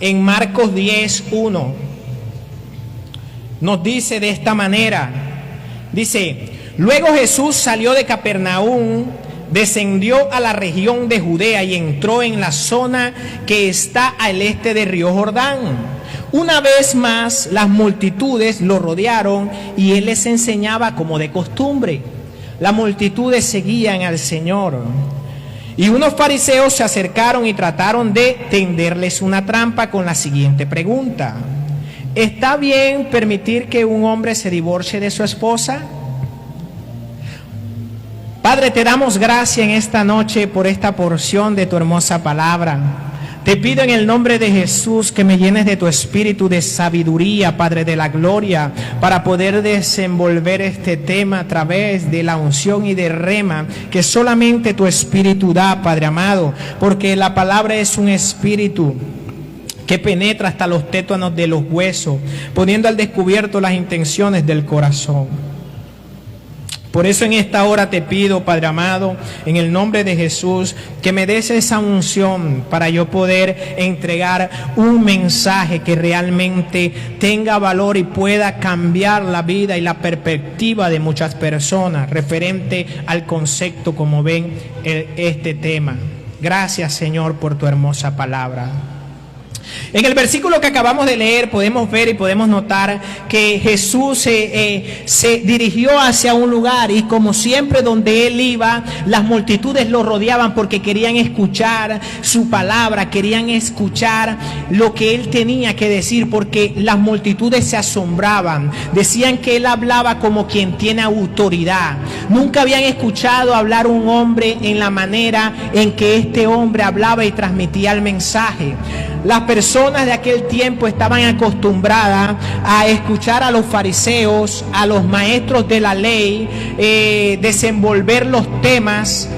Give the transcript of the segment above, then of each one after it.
en Marcos 10:1. Nos dice de esta manera, dice: luego Jesús salió de Capernaum, descendió a la región de Judea y entró en la zona que está al este del río Jordán. Una vez más las multitudes lo rodearon y él les enseñaba como de costumbre. Las multitudes seguían al Señor. Y unos fariseos se acercaron y trataron de tenderles una trampa con la siguiente pregunta: ¿está bien permitir que un hombre se divorcie de su esposa? Padre, te damos gracias en esta noche por esta porción de tu hermosa palabra. Te pido en el nombre de Jesús que me llenes de tu espíritu de sabiduría, Padre de la gloria, para poder desenvolver este tema a través de la unción y de rema que solamente tu espíritu da, Padre amado, porque la palabra es un espíritu que penetra hasta los tétanos de los huesos, poniendo al descubierto las intenciones del corazón. Por eso en esta hora te pido, Padre amado, en el nombre de Jesús, que me des esa unción para yo poder entregar un mensaje que realmente tenga valor y pueda cambiar la vida y la perspectiva de muchas personas referente al concepto como ven este tema. Gracias, Señor, por tu hermosa palabra. En el versículo que acabamos de leer podemos ver y podemos notar que Jesús se dirigió hacia un lugar, y como siempre donde él iba, las multitudes lo rodeaban porque querían escuchar su palabra, querían escuchar lo que él tenía que decir, porque las multitudes se asombraban, decían que él hablaba como quien tiene autoridad. Nunca habían escuchado hablar un hombre en la manera en que este hombre hablaba y transmitía el mensaje. Las personas de aquel tiempo estaban acostumbradas a escuchar a los fariseos, a los maestros de la ley, desenvolver los temas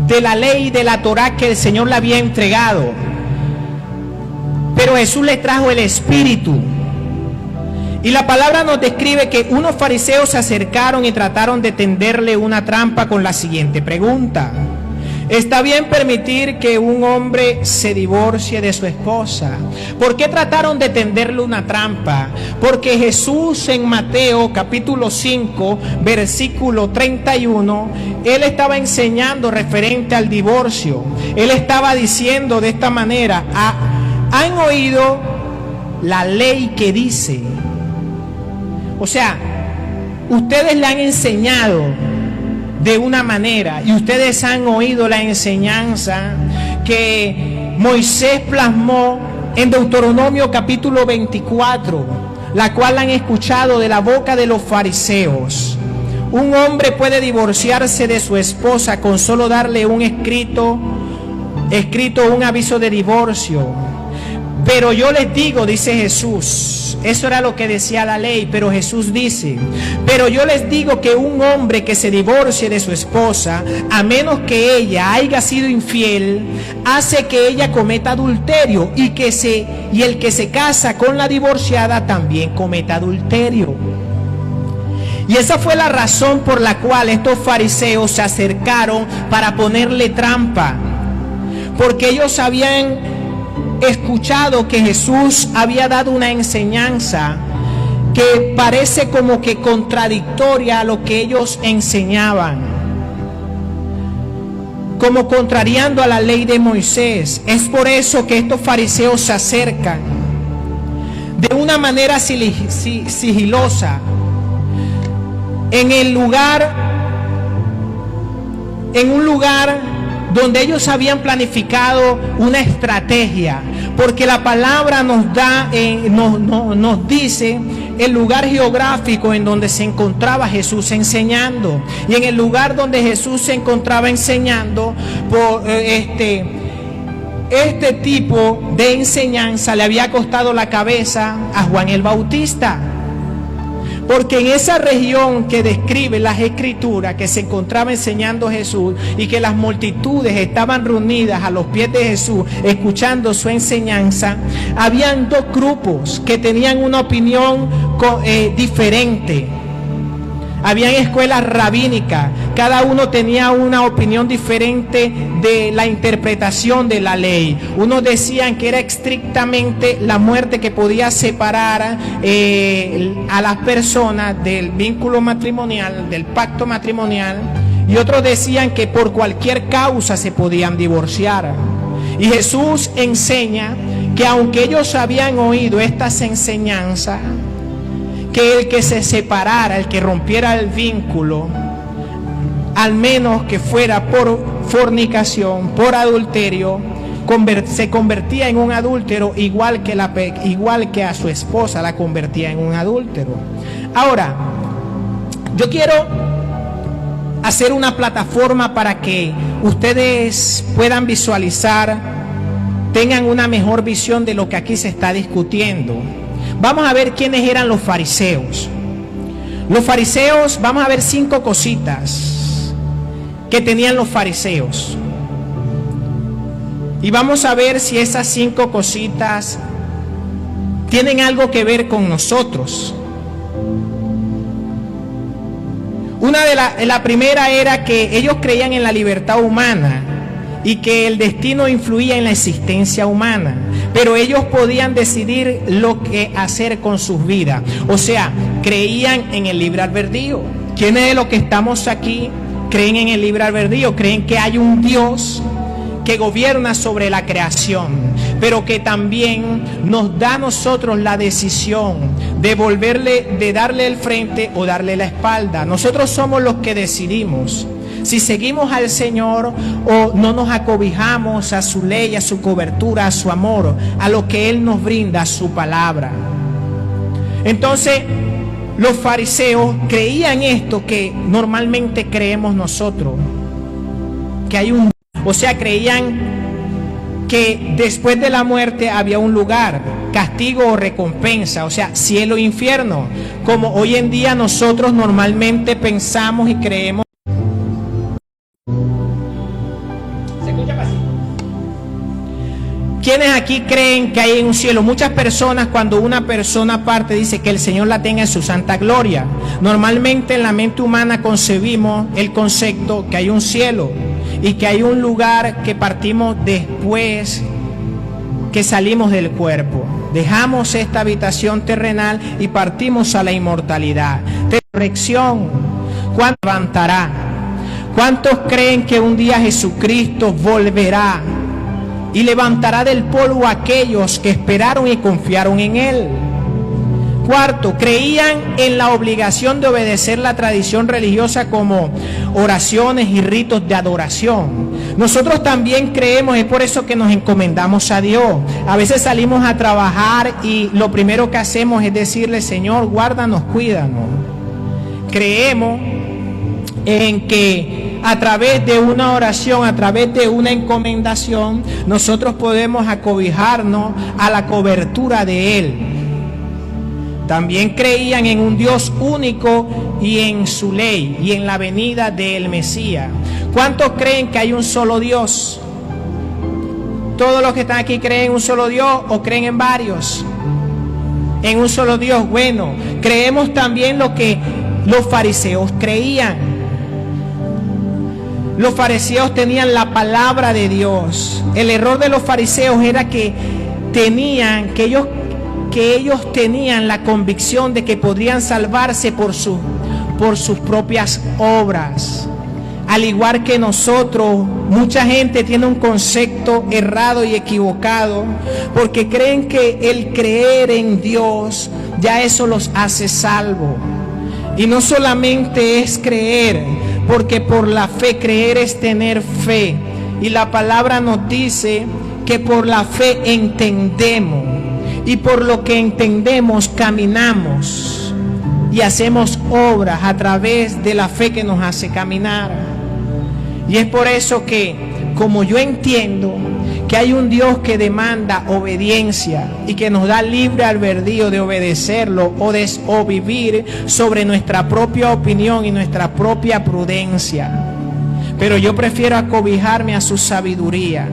de la ley y de la Torá que el Señor le había entregado. Pero Jesús le trajo el Espíritu. Y la palabra nos describe que unos fariseos se acercaron y trataron de tenderle una trampa con la siguiente pregunta: ¿está bien permitir que un hombre se divorcie de su esposa? ¿Por qué trataron de tenderle una trampa? Porque Jesús en Mateo capítulo 5 versículo 31, él estaba enseñando referente al divorcio. Él estaba diciendo de esta manera: ¿han oído la ley que dice? O sea, ustedes le han enseñado de una manera y ustedes han oído la enseñanza que Moisés plasmó en Deuteronomio capítulo 24, la cual han escuchado de la boca de los fariseos. Un hombre puede divorciarse de su esposa con solo darle un escrito, un aviso de divorcio. Pero yo les digo, dice Jesús, eso era lo que decía la ley, pero Jesús dice: pero yo les digo que un hombre que se divorcie de su esposa, a menos que ella haya sido infiel, hace que ella cometa adulterio, y el que se casa con la divorciada también cometa adulterio. Y esa fue la razón por la cual estos fariseos se acercaron para ponerle trampa, porque ellos habían escuchado que Jesús había dado una enseñanza que parece como que contradictoria a lo que ellos enseñaban, como contrariando a la ley de Moisés. Es por eso que estos fariseos se acercan de una manera sigilosa en un lugar donde ellos habían planificado una estrategia, porque la palabra nos dice el lugar geográfico en donde se encontraba Jesús enseñando. Y en el lugar donde Jesús se encontraba enseñando, este tipo de enseñanza le había costado la cabeza a Juan el Bautista. Porque en esa región que describe las escrituras, que se encontraba enseñando Jesús y que las multitudes estaban reunidas a los pies de Jesús escuchando su enseñanza, habían dos grupos que tenían una opinión diferente. Habían escuelas rabínicas, cada uno tenía una opinión diferente de la interpretación de la ley. Unos decían que era estrictamente la muerte que podía separar a las personas del vínculo matrimonial, del pacto matrimonial, y otros decían que por cualquier causa se podían divorciar. Y Jesús enseña que aunque ellos habían oído estas enseñanzas, que el que se separara, el que rompiera el vínculo, al menos que fuera por fornicación, por adulterio, se convertía en un adúltero, igual que a su esposa la convertía en un adúltero. Ahora, yo quiero hacer una plataforma para que ustedes puedan visualizar, tengan una mejor visión de lo que aquí se está discutiendo. Vamos a ver quiénes eran los fariseos. Los fariseos, vamos a ver 5 cositas que tenían los fariseos. Y vamos a ver si esas 5 cositas tienen algo que ver con nosotros. La primera era que ellos creían en la libertad humana y que el destino influía en la existencia humana, pero ellos podían decidir lo que hacer con sus vidas. O sea, creían en el libre albedrío. ¿Quiénes de los que estamos aquí creen en el libre albedrío? Creen que hay un Dios que gobierna sobre la creación, pero que también nos da a nosotros la decisión de darle el frente o darle la espalda. Nosotros somos los que decidimos si seguimos al Señor o no nos acobijamos a su ley, a su cobertura, a su amor, a lo que Él nos brinda, a su palabra. Entonces, los fariseos creían esto que normalmente creemos nosotros, que hay un... O sea, creían que después de la muerte había un lugar, castigo o recompensa, o sea, cielo e infierno, como hoy en día nosotros normalmente pensamos y creemos. ¿Se escucha así? ¿Quiénes aquí creen que hay un cielo? Muchas personas, cuando una persona parte, dice que el Señor la tenga en su santa gloria. Normalmente en la mente humana concebimos el concepto que hay un cielo y que hay un lugar que partimos después que salimos del cuerpo. Dejamos esta habitación terrenal y partimos a la inmortalidad. Resurrección, ¿cuánto levantará? ¿Cuántos creen que un día Jesucristo volverá y levantará del polvo a aquellos que esperaron y confiaron en Él? Cuarto, creían en la obligación de obedecer la tradición religiosa como oraciones y ritos de adoración. Nosotros también creemos, es por eso que nos encomendamos a Dios. A veces salimos a trabajar y lo primero que hacemos es decirle: Señor, guárdanos, cuídanos. Creemos en que a través de una oración, a través de una encomendación, nosotros podemos acobijarnos a la cobertura de Él. También creían en un Dios único y en su ley y en la venida del Mesías. ¿Cuántos creen que hay un solo Dios? ¿Todos los que están aquí creen en un solo Dios o creen en varios? En un solo Dios. Bueno, creemos también lo que los fariseos creían. Los fariseos tenían la palabra de Dios. El error de los fariseos era que ellos tenían la convicción de que podrían salvarse por sus propias obras. Al igual que nosotros, mucha gente tiene un concepto errado y equivocado, porque creen que el creer en Dios ya eso los hace salvos. Y no solamente es creer, porque por la fe, creer es tener fe. Y la palabra nos dice que por la fe entendemos. Y por lo que entendemos caminamos y hacemos obras a través de la fe que nos hace caminar. Y es por eso que, como yo entiendo que hay un Dios que demanda obediencia y que nos da libre albedrío de obedecerlo o vivir sobre nuestra propia opinión y nuestra propia prudencia, pero yo prefiero acobijarme a su sabiduría.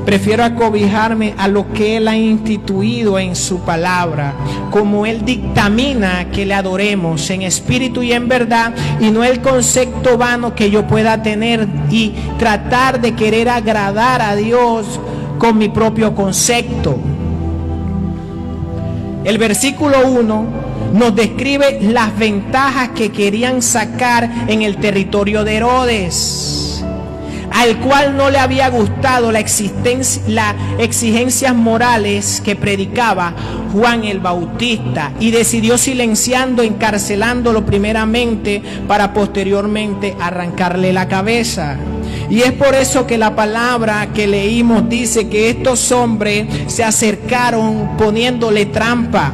Prefiero acobijarme a lo que Él ha instituido en su palabra, como Él dictamina que le adoremos en espíritu y en verdad, y no el concepto vano que yo pueda tener y tratar de querer agradar a Dios con mi propio concepto. El versículo 1 nos describe las ventajas que querían sacar en el territorio de Herodes, al cual no le había gustado las exigencias morales que predicaba Juan el Bautista, y decidió silenciando, encarcelándolo primeramente para posteriormente arrancarle la cabeza. Y es por eso que la palabra que leímos dice que estos hombres se acercaron poniéndole trampa.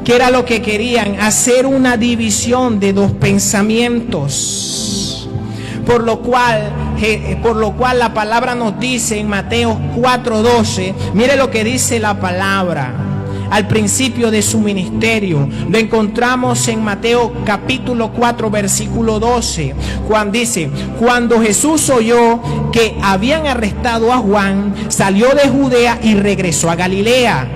¿Qué era lo que querían? Hacer una división de dos pensamientos. Por lo cual la palabra nos dice en Mateo 4:12, mire lo que dice la palabra al principio de su ministerio. Lo encontramos en Mateo capítulo 4 versículo 12, Juan dice: cuando Jesús oyó que habían arrestado a Juan, salió de Judea y regresó a Galilea.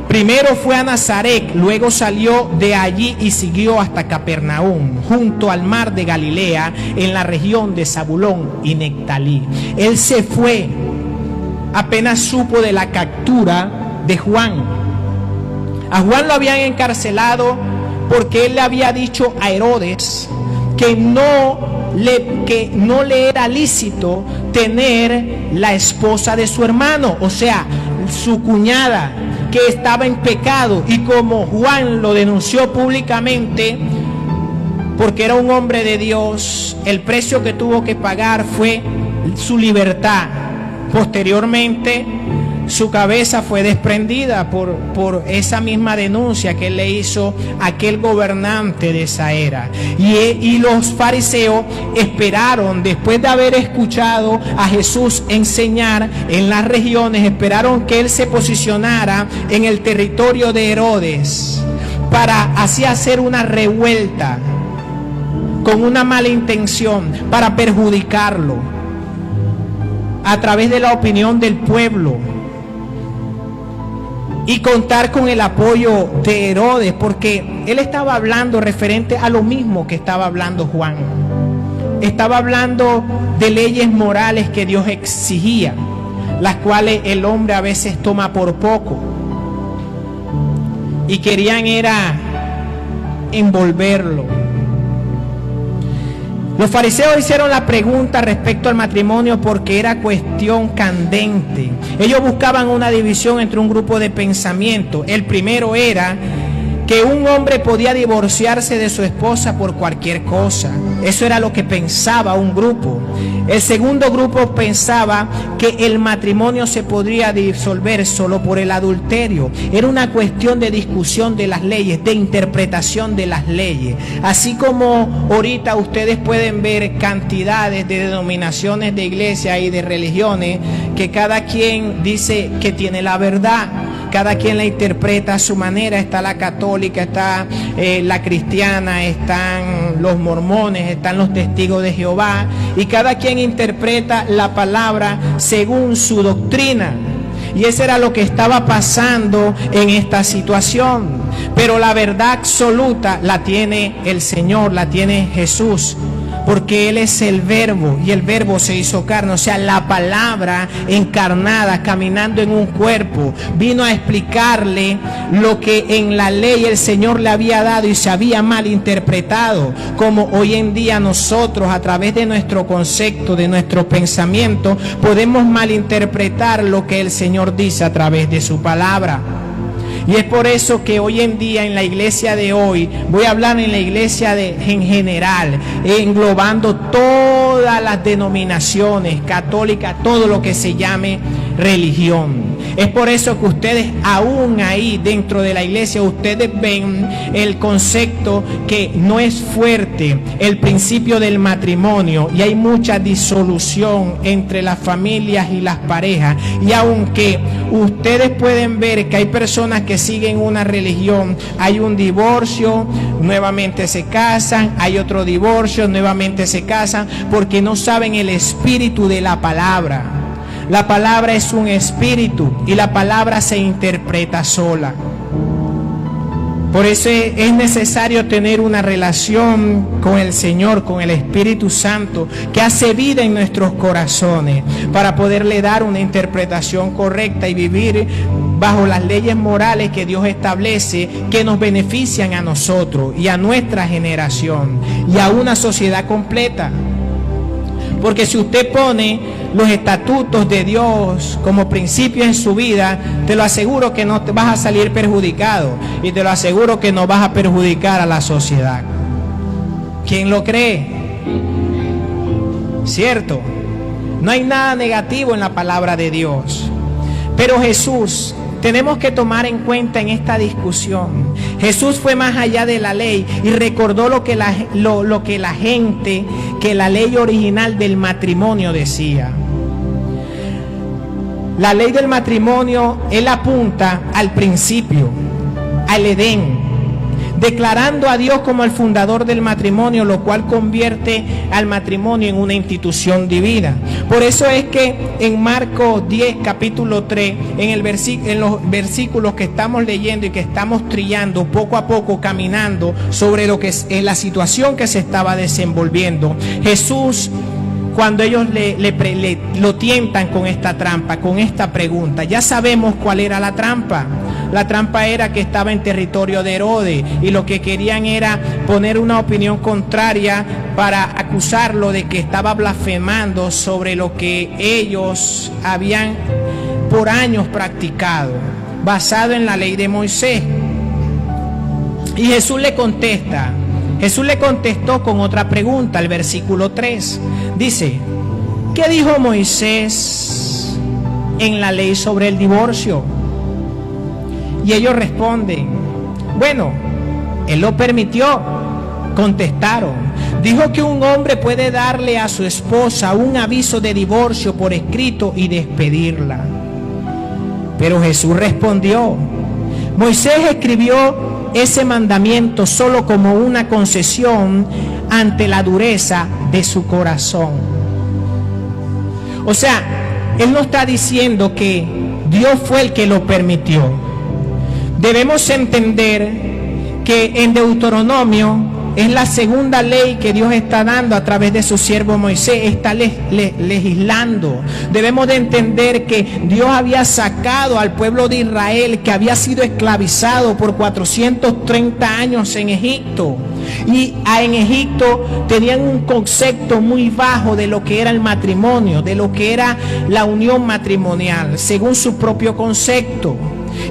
Primero fue a Nazaret, luego salió de allí y siguió hasta Capernaum, junto al mar de Galilea, en la región de Zabulón y Neftalí. Él se fue apenas supo de la captura de Juan. A Juan lo habían encarcelado porque él le había dicho a Herodes que no le era lícito tener la esposa de su hermano, o sea, su cuñada, que estaba en pecado. Y como Juan lo denunció públicamente, porque era un hombre de Dios, el precio que tuvo que pagar fue su libertad. Posteriormente, su cabeza fue desprendida por esa misma denuncia que él le hizo a aquel gobernante de esa era. Y los fariseos esperaron, después de haber escuchado a Jesús enseñar en las regiones, esperaron que él se posicionara en el territorio de Herodes para así hacer una revuelta con una mala intención, para perjudicarlo a través de la opinión del pueblo, y contar con el apoyo de Herodes, porque él estaba hablando referente a lo mismo que estaba hablando Juan. Estaba hablando de leyes morales que Dios exigía, las cuales el hombre a veces toma por poco, y querían era envolverlo. Los fariseos hicieron la pregunta respecto al matrimonio porque era cuestión candente. Ellos buscaban una división entre un grupo de pensamiento. El primero era que un hombre podía divorciarse de su esposa por cualquier cosa. Eso era lo que pensaba un grupo. El segundo grupo pensaba que el matrimonio se podría disolver solo por el adulterio. Era una cuestión de discusión de las leyes, de interpretación de las leyes. Así como ahorita ustedes pueden ver cantidades de denominaciones de iglesia y de religiones que cada quien dice que tiene la verdad. Cada quien la interpreta a su manera. Está la católica, está la cristiana, están los mormones, están los testigos de Jehová, y cada quien interpreta la palabra según su doctrina. Y eso era lo que estaba pasando en esta situación. Pero la verdad absoluta la tiene el Señor, la tiene Jesús, porque Él es el verbo, y el verbo se hizo carne, o sea, la palabra encarnada, caminando en un cuerpo, vino a explicarle lo que en la ley el Señor le había dado y se había malinterpretado, como hoy en día nosotros, a través de nuestro concepto, de nuestro pensamiento, podemos malinterpretar lo que el Señor dice a través de su palabra. Y es por eso que hoy en día en la iglesia de hoy, voy a hablar en la iglesia en general, englobando todas las denominaciones católicas, todo lo que se llame religión. Es por eso que ustedes aún ahí dentro de la iglesia, ustedes ven el concepto que no es fuerte, el principio del matrimonio, y hay mucha disolución entre las familias y las parejas. Y aunque ustedes pueden ver que hay personas que siguen una religión, hay un divorcio, nuevamente se casan, hay otro divorcio, nuevamente se casan, porque no saben el espíritu de la palabra. La palabra es un espíritu y la palabra se interpreta sola. Por eso es necesario tener una relación con el Señor, con el Espíritu Santo, que hace vida en nuestros corazones, para poderle dar una interpretación correcta y vivir bajo las leyes morales que Dios establece, que nos benefician a nosotros y a nuestra generación y a una sociedad completa. Porque si usted pone los estatutos de Dios como principio en su vida, te lo aseguro que no te vas a salir perjudicado, y te lo aseguro que no vas a perjudicar a la sociedad. ¿Quién lo cree? ¿Cierto? No hay nada negativo en la palabra de Dios. Pero Jesús, tenemos que tomar en cuenta en esta discusión, Jesús fue más allá de la ley y recordó lo que la ley original del matrimonio decía. La ley del matrimonio, él apunta al principio, al Edén, declarando a Dios como el fundador del matrimonio, lo cual convierte al matrimonio en una institución divina. Por eso es que en Marcos 10, capítulo 3, en los versículos que estamos leyendo y que estamos trillando poco a poco, caminando sobre lo que es la situación que se estaba desenvolviendo, Jesús, cuando ellos lo tientan con esta trampa, con esta pregunta, ya sabemos cuál era la trampa. La trampa era que estaba en territorio de Herodes y lo que querían era poner una opinión contraria para acusarlo de que estaba blasfemando sobre lo que ellos habían por años practicado, basado en la ley de Moisés. Y Jesús le contesta. Jesús le contestó con otra pregunta, el versículo 3. Dice, ¿qué dijo Moisés en la ley sobre el divorcio? Y ellos responden, bueno, él lo permitió. Contestaron, dijo que un hombre puede darle a su esposa un aviso de divorcio por escrito y despedirla. Pero Jesús respondió, Moisés escribió ese mandamiento solo como una concesión ante la dureza de su corazón. O sea, él no está diciendo que Dios fue el que lo permitió. Debemos entender que en Deuteronomio es la segunda ley que Dios está dando a través de su siervo Moisés, está legislando. Debemos de entender que Dios había sacado al pueblo de Israel, que había sido esclavizado por 430 años en Egipto. Y en Egipto tenían un concepto muy bajo de lo que era el matrimonio, de lo que era la unión matrimonial, según su propio concepto.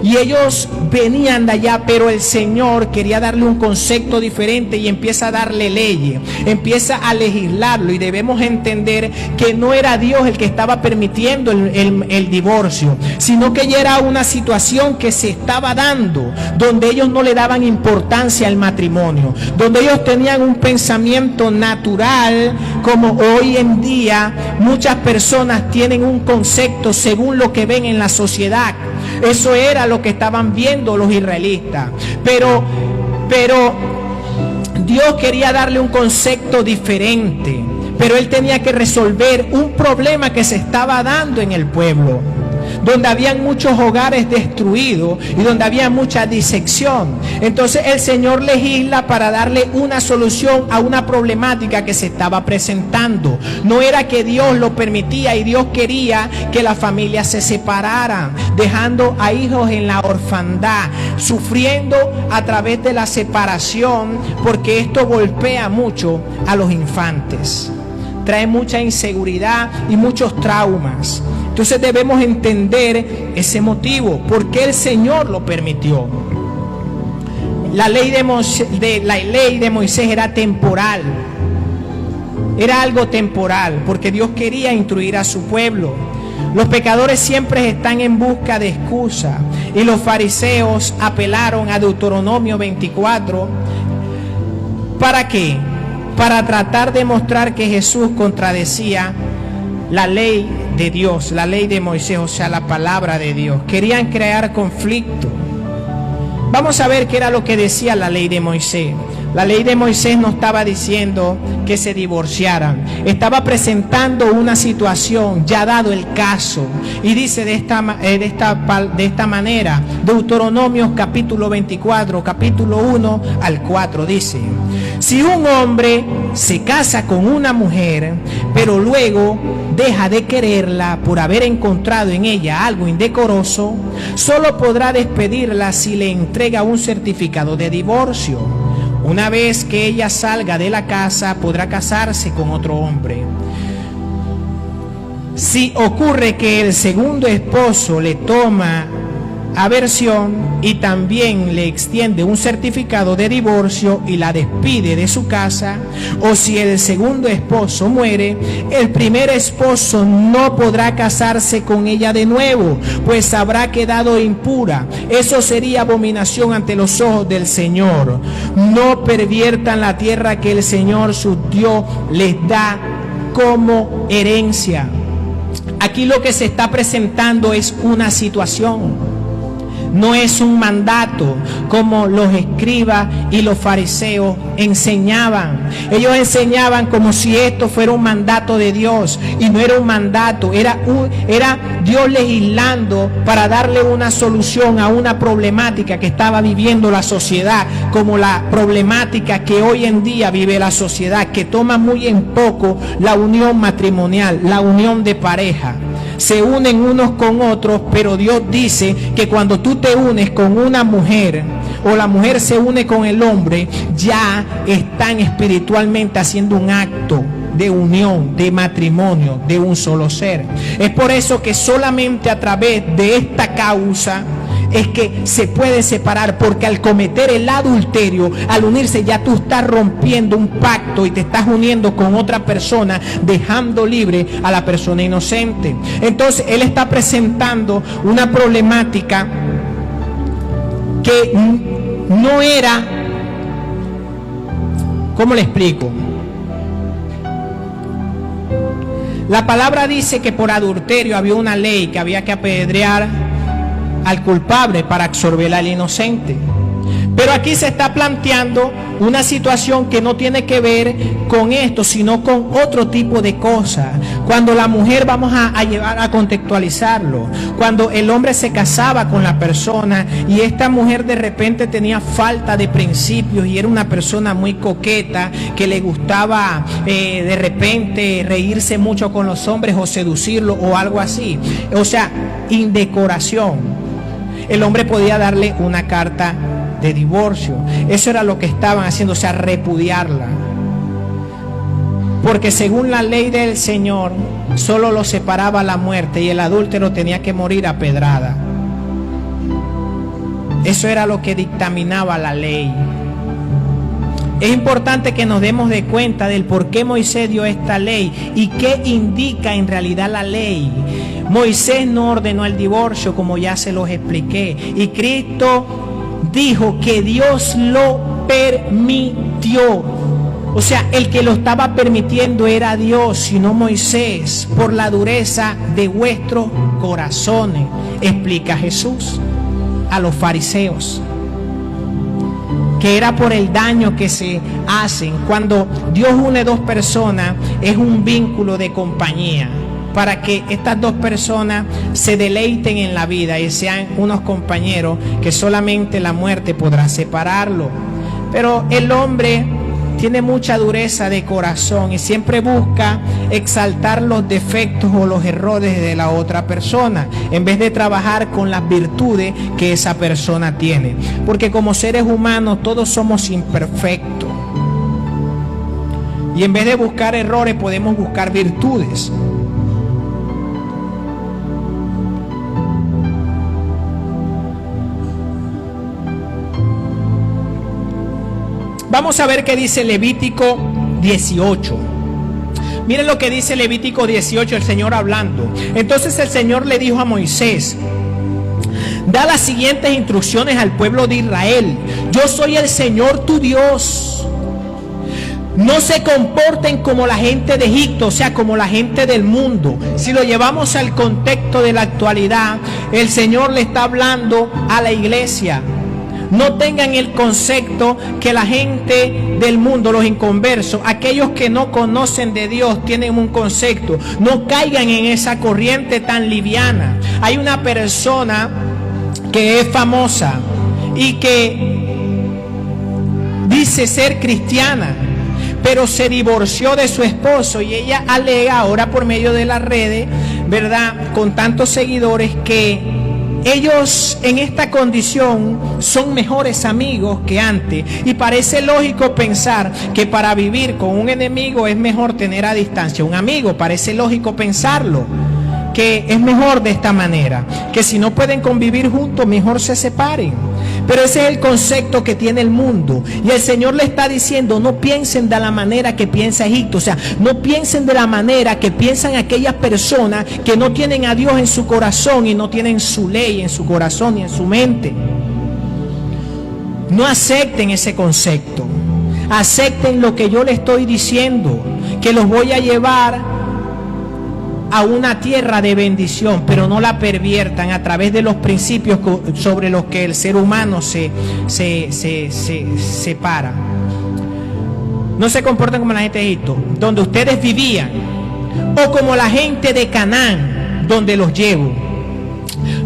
Y ellos venían de allá, pero el Señor quería darle un concepto diferente y empieza a darle leyes, empieza a legislarlo. Y debemos entender que no era Dios el que estaba permitiendo el divorcio, sino que ya era una situación que se estaba dando, donde ellos no le daban importancia al matrimonio, donde ellos tenían un pensamiento natural, como hoy en día muchas personas tienen un concepto según lo que ven en la sociedad. Eso era lo que estaban viendo los israelitas. Pero Dios quería darle un concepto diferente. Pero él tenía que resolver un problema que se estaba dando en el pueblo, donde habían muchos hogares destruidos y donde había mucha disección. Entonces el Señor legisla para darle una solución a una problemática que se estaba presentando. No era que Dios lo permitía y Dios quería que las familias se separaran, dejando a hijos en la orfandad, sufriendo a través de la separación, porque esto golpea mucho a los infantes, trae mucha inseguridad y muchos traumas. Entonces debemos entender ese motivo, por qué el Señor lo permitió. La ley de Moisés era temporal, era algo temporal, porque Dios quería instruir a su pueblo. Los pecadores siempre están en busca de excusa, y los fariseos apelaron a Deuteronomio 24. ¿Para qué? Para tratar de mostrar que Jesús contradecía la ley de Dios, la ley de Moisés, o sea, la palabra de Dios. Querían crear conflicto. Vamos a ver qué era lo que decía la ley de Moisés. La ley de Moisés no estaba diciendo que se divorciaran, estaba presentando una situación, ya dado el caso, y dice de esta manera, Deuteronomios capítulo 24, capítulo 1 al 4, dice: si un hombre se casa con una mujer, pero luego deja de quererla por haber encontrado en ella algo indecoroso, solo podrá despedirla si le entrega un certificado de divorcio. Una vez que ella salga de la casa, podrá casarse con otro hombre. Si ocurre que el segundo esposo le toma aversión y también le extiende un certificado de divorcio y la despide de su casa, o si el segundo esposo muere, el primer esposo no podrá casarse con ella de nuevo, pues habrá quedado impura. Eso sería abominación ante los ojos del Señor. No perviertan la tierra que el Señor su Dios les da como herencia. Aquí lo que se está presentando es una situación. No es un mandato como los escribas y los fariseos enseñaban. Ellos enseñaban como si esto fuera un mandato de Dios, y no era un mandato, era Dios legislando para darle una solución a una problemática que estaba viviendo la sociedad, como la problemática que hoy en día vive la sociedad, que toma muy en poco la unión matrimonial, la unión de pareja. Se unen unos con otros, pero Dios dice que cuando tú te unes con una mujer o la mujer se une con el hombre, ya están espiritualmente haciendo un acto de unión, de matrimonio, de un solo ser. Es por eso que solamente a través de esta causa es que se puede separar, porque al cometer el adulterio, al unirse, ya tú estás rompiendo un pacto y te estás uniendo con otra persona, dejando libre a la persona inocente. Entonces él está presentando una problemática que no era, ¿cómo le explico? La palabra dice que por adulterio había una ley que había que apedrear al culpable para absorber al inocente. Pero aquí se está planteando una situación que no tiene que ver con esto, sino con otro tipo de cosas. Cuando la mujer, vamos a llevar a contextualizarlo, cuando el hombre se casaba con la persona y esta mujer de repente tenía falta de principios y era una persona muy coqueta, que le gustaba de repente reírse mucho con los hombres o seducirlo o algo así, o sea, indecoración, el hombre podía darle una carta de divorcio. Eso era lo que estaban haciendo, o sea, repudiarla. Porque según la ley del Señor, solo lo separaba la muerte y el adúltero tenía que morir a pedrada. Eso era lo que dictaminaba la ley. Es importante que nos demos de cuenta del por qué Moisés dio esta ley y qué indica en realidad la ley. Moisés no ordenó el divorcio, como ya se los expliqué, y Cristo dijo que Dios lo permitió. O sea, el que lo estaba permitiendo era Dios y no Moisés, por la dureza de vuestros corazones, explica Jesús a los fariseos, que era por el daño que se hacen. Cuando Dios une dos personas, es un vínculo de compañía, para que estas dos personas se deleiten en la vida y sean unos compañeros que solamente la muerte podrá separarlo. Pero el hombre tiene mucha dureza de corazón y siempre busca exaltar los defectos o los errores de la otra persona, en vez de trabajar con las virtudes que esa persona tiene. Porque como seres humanos todos somos imperfectos. Y en vez de buscar errores podemos buscar virtudes. Vamos a ver qué dice Levítico 18. Miren lo que dice Levítico 18, el Señor hablando. Entonces el Señor le dijo a Moisés: da las siguientes instrucciones al pueblo de Israel. Yo soy el Señor tu Dios. No se comporten como la gente de Egipto, o sea, como la gente del mundo. Si lo llevamos al contexto de la actualidad, el Señor le está hablando a la iglesia. No tengan el concepto que la gente del mundo, los inconversos, aquellos que no conocen de Dios, tienen un concepto. No caigan en esa corriente tan liviana. Hay una persona que es famosa y que dice ser cristiana, pero se divorció de su esposo, y ella alega ahora por medio de las redes, ¿verdad?, con tantos seguidores, que ellos en esta condición son mejores amigos que antes. Y parece lógico pensar que para vivir con un enemigo es mejor tener a distancia un amigo. Parece lógico pensarlo, que es mejor de esta manera, que si no pueden convivir juntos, mejor se separen. Pero ese es el concepto que tiene el mundo, y el Señor le está diciendo: no piensen de la manera que piensa Egipto. O sea, no piensen de la manera que piensan aquellas personas que no tienen a Dios en su corazón y no tienen su ley en su corazón y en su mente. No acepten ese concepto. Acepten lo que yo le estoy diciendo, que los voy a llevar a una tierra de bendición, pero no la perviertan a través de los principios sobre los que el ser humano se para. No se comportan como la gente de Egipto, donde ustedes vivían, o como la gente de Canaán, donde los llevo.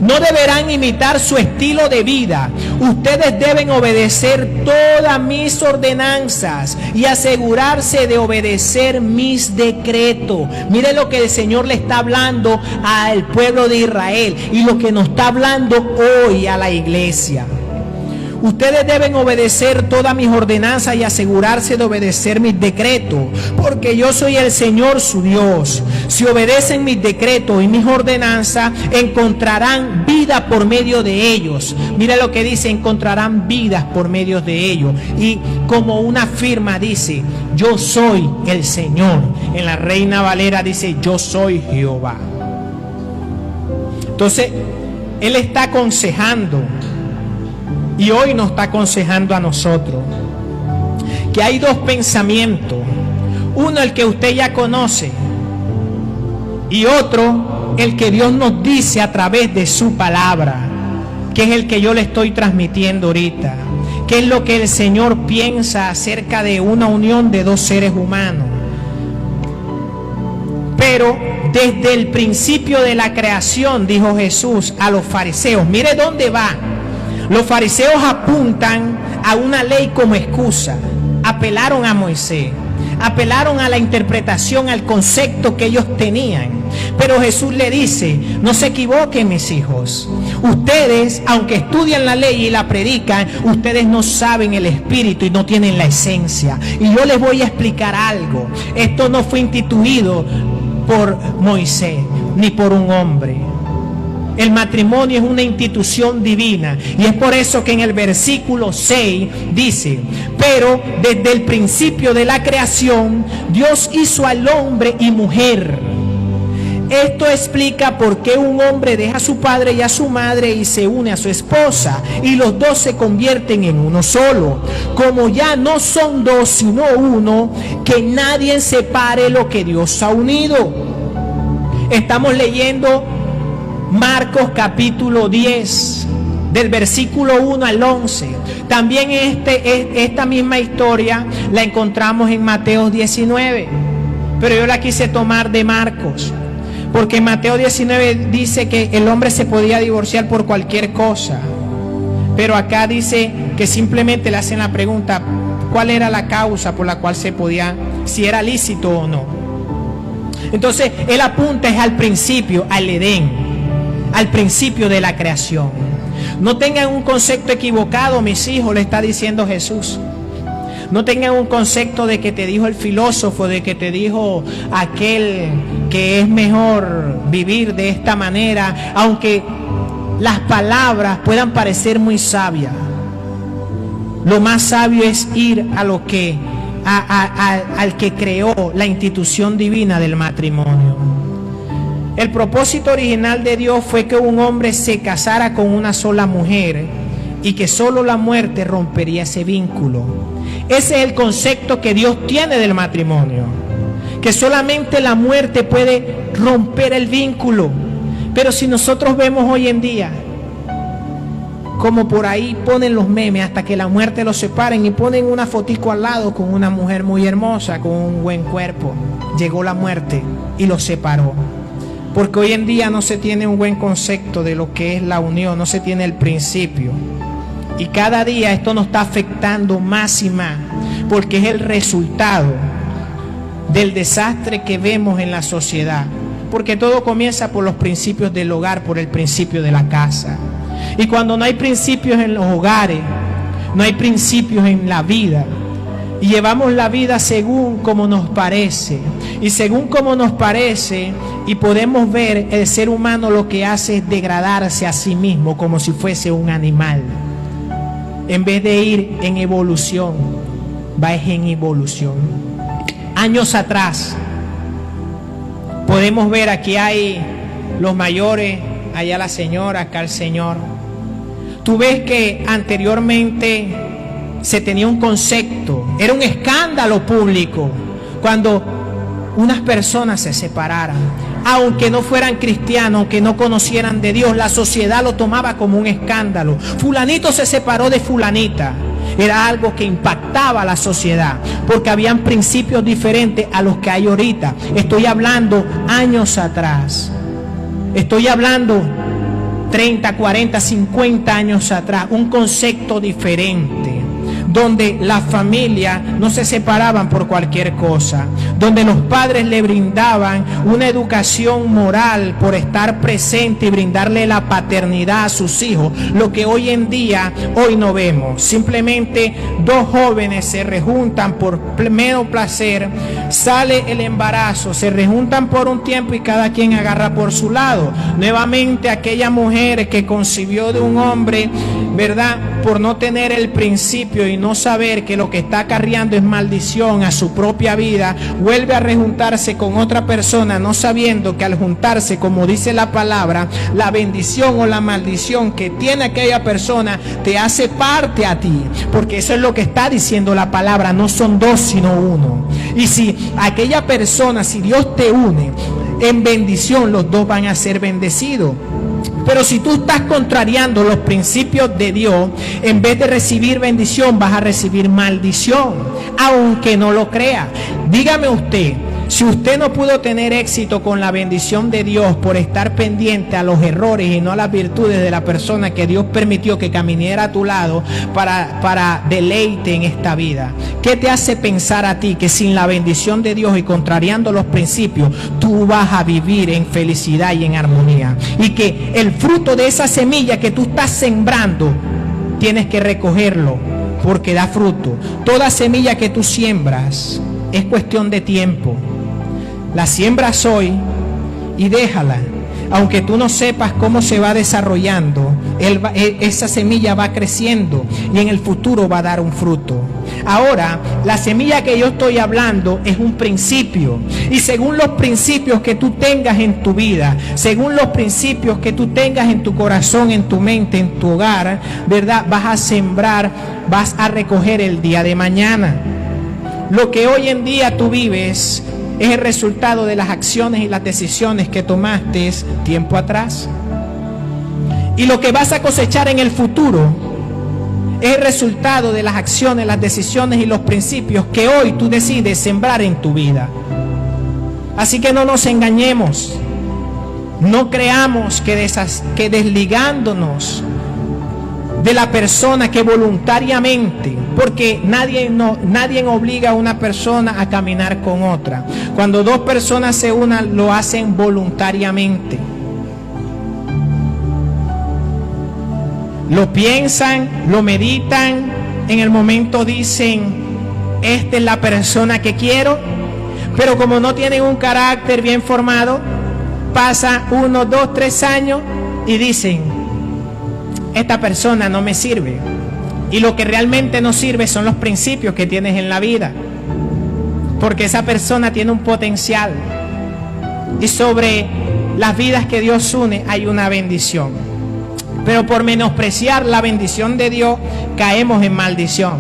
No deberán imitar su estilo de vida. Ustedes deben obedecer todas mis ordenanzas y asegurarse de obedecer mis decretos. Mire lo que el Señor le está hablando al pueblo de Israel y lo que nos está hablando hoy a la iglesia. Ustedes deben obedecer todas mis ordenanzas y asegurarse de obedecer mis decretos, porque yo soy el Señor su Dios. Si obedecen mis decretos y mis ordenanzas, encontrarán vida por medio de ellos. Mira lo que dice: encontrarán vidas por medio de ellos. Y como una firma dice: yo soy el Señor. En la Reina Valera dice: yo soy Jehová. Entonces, Él está aconsejando, y hoy nos está aconsejando a nosotros, que hay dos pensamientos. Uno, el que usted ya conoce, y otro, el que Dios nos dice a través de su palabra, que es el que yo le estoy transmitiendo ahorita. ¿Qué es lo que el Señor piensa acerca de una unión de dos seres humanos? Pero desde el principio de la creación, dijo Jesús a los fariseos, mire dónde va. Los fariseos apuntan a una ley como excusa. Apelaron a Moisés, apelaron a la interpretación, al concepto que ellos tenían. Pero Jesús le dice: no se equivoquen, mis hijos. Ustedes, aunque estudian la ley y la predican, ustedes no saben el espíritu y no tienen la esencia. Y yo les voy a explicar algo. Esto no fue instituido por Moisés ni por un hombre. El matrimonio es una institución divina, y es por eso que en el versículo 6 dice: pero desde el principio de la creación Dios hizo al hombre y mujer. Esto explica por qué un hombre deja a su padre y a su madre y se une a su esposa, y los dos se convierten en uno solo. Como ya no son dos sino uno, que nadie separe lo que Dios ha unido. Estamos leyendo Marcos capítulo 10, del versículo 1 al 11. También esta misma historia la encontramos en Mateo 19, pero yo la quise tomar de Marcos, porque en Mateo 19 dice que el hombre se podía divorciar por cualquier cosa, pero acá dice que simplemente le hacen la pregunta: ¿cuál era la causa por la cual se podía, si era lícito o no? Entonces él apunta es al principio, al Edén, al principio de la creación. No tengan un concepto equivocado, mis hijos, le está diciendo Jesús. No tengan un concepto de que te dijo el filósofo, de que te dijo aquel que es mejor vivir de esta manera, aunque las palabras puedan parecer muy sabias. Lo más sabio es ir a lo que al que creó la institución divina del matrimonio. El propósito original de Dios fue que un hombre se casara con una sola mujer y que solo la muerte rompería ese vínculo. Ese es el concepto que Dios tiene del matrimonio, que solamente la muerte puede romper el vínculo. Pero si nosotros vemos hoy en día, como por ahí ponen los memes, hasta que la muerte los separen y ponen una fotico al lado con una mujer muy hermosa, con un buen cuerpo. Llegó la muerte y los separó. Porque hoy en día no se tiene un buen concepto de lo que es la unión, no se tiene el principio. Y cada día esto nos está afectando más y más, porque es el resultado del desastre que vemos en la sociedad. Porque todo comienza por los principios del hogar, por el principio de la casa. Y cuando no hay principios en los hogares, no hay principios en la vida, y llevamos la vida según como nos parece, y según como nos parece, y podemos ver el ser humano lo que hace es degradarse a sí mismo como si fuese un animal. En vez de ir en evolución, va en involución. Años atrás, podemos ver, aquí hay los mayores, allá la señora, acá el señor. Tú ves que anteriormente se tenía un concepto, era un escándalo público cuando unas personas se separaran, aunque no fueran cristianos, aunque no conocieran de Dios, la sociedad lo tomaba como un escándalo. Fulanito se separó de fulanita. Era algo que impactaba a la sociedad, porque habían principios diferentes a los que hay ahorita. Estoy hablando años atrás. Estoy hablando 30, 40, 50 años atrás. Un concepto diferente, donde las familias no se separaban por cualquier cosa, donde los padres le brindaban una educación moral por estar presente y brindarle la paternidad a sus hijos, lo que hoy en día, hoy no vemos. Simplemente dos jóvenes se rejuntan por mero placer, sale el embarazo, se rejuntan por un tiempo y cada quien agarra por su lado. Nuevamente aquella mujer que concibió de un hombre, ¿verdad?, por no tener el principio y no saber que lo que está acarreando es maldición a su propia vida, vuelve a rejuntarse con otra persona, no sabiendo que al juntarse, como dice la palabra, la bendición o la maldición que tiene aquella persona te hace parte a ti, porque eso es lo que está diciendo la palabra, no son dos sino uno. Y si aquella persona, si Dios te une en bendición, los dos van a ser bendecidos. Pero si tú estás contrariando los principios de Dios, en vez de recibir bendición, vas a recibir maldición, aunque no lo crea. Dígame usted, si usted no pudo tener éxito con la bendición de Dios por estar pendiente a los errores y no a las virtudes de la persona que Dios permitió que caminara a tu lado para deleite en esta vida, ¿qué te hace pensar a ti que sin la bendición de Dios y contrariando los principios, tú vas a vivir en felicidad y en armonía? Y que el fruto de esa semilla que tú estás sembrando, tienes que recogerlo porque da fruto. Toda semilla que tú siembras es cuestión de tiempo. La siembras hoy y déjala. Aunque tú no sepas cómo se va desarrollando, esa semilla va creciendo y en el futuro va a dar un fruto. Ahora, la semilla que yo estoy hablando es un principio. Y según los principios que tú tengas en tu vida, según los principios que tú tengas en tu corazón, en tu mente, en tu hogar, ¿verdad?, vas a sembrar, vas a recoger el día de mañana. Lo que hoy en día tú vives es el resultado de las acciones y las decisiones que tomaste tiempo atrás. Y lo que vas a cosechar en el futuro es el resultado de las acciones, las decisiones y los principios que hoy tú decides sembrar en tu vida. Así que no nos engañemos. No creamos que desligándonos de la persona que voluntariamente, porque nadie obliga a una persona a caminar con otra. Cuando dos personas se unan, lo hacen voluntariamente. Lo piensan, lo meditan, en el momento dicen, esta es la persona que quiero, pero como no tienen un carácter bien formado, pasa 1, 2, 3 años y dicen, esta persona no me sirve. Y lo que realmente no sirve son los principios que tienes en la vida, porque esa persona tiene un potencial y sobre las vidas que Dios une hay una bendición. Pero por menospreciar la bendición de Dios caemos en maldición.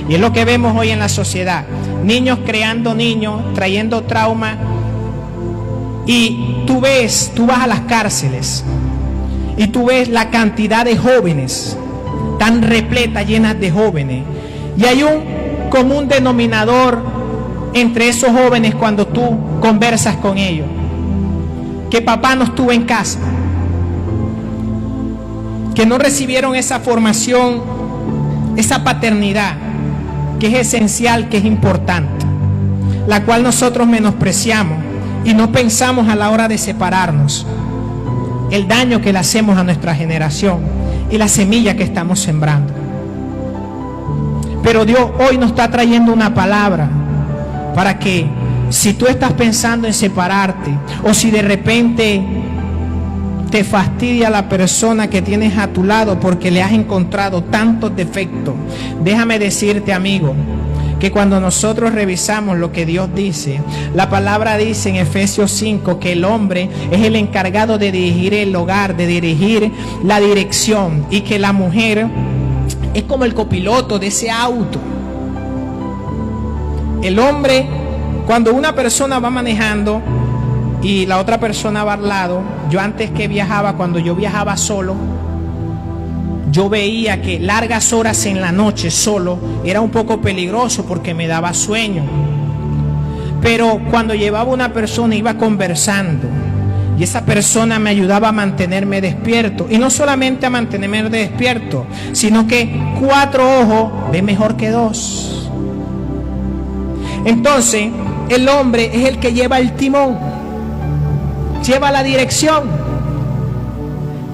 Y es lo que vemos hoy en la sociedad. Niños creando niños, trayendo trauma. Y tú vas a las cárceles y tú ves la cantidad de jóvenes están repletas, llenas de jóvenes. Y hay un común denominador entre esos jóvenes cuando tú conversas con ellos: que papá no estuvo en casa, que no recibieron esa formación, esa paternidad, que es esencial, que es importante, la cual nosotros menospreciamos y no pensamos a la hora de separarnos el daño que le hacemos a nuestra generación y la semilla que estamos sembrando. Pero Dios hoy nos está trayendo una palabra para que, si tú estás pensando en separarte, o si de repente te fastidia la persona que tienes a tu lado porque le has encontrado tantos defectos, déjame decirte, amigo, que cuando nosotros revisamos lo que Dios dice, la palabra dice en Efesios 5 que el hombre es el encargado de dirigir el hogar, de dirigir la dirección, y que la mujer es como el copiloto de ese auto. El hombre, cuando una persona va manejando y la otra persona va al lado, yo antes que viajaba, cuando yo viajaba solo, yo veía que largas horas en la noche solo era un poco peligroso porque me daba sueño. Pero cuando llevaba una persona, iba conversando, y esa persona me ayudaba a mantenerme despierto. Y no solamente a mantenerme despierto, sino que 4 ojos ven mejor que 2. Entonces, el hombre es el que lleva el timón, lleva la dirección,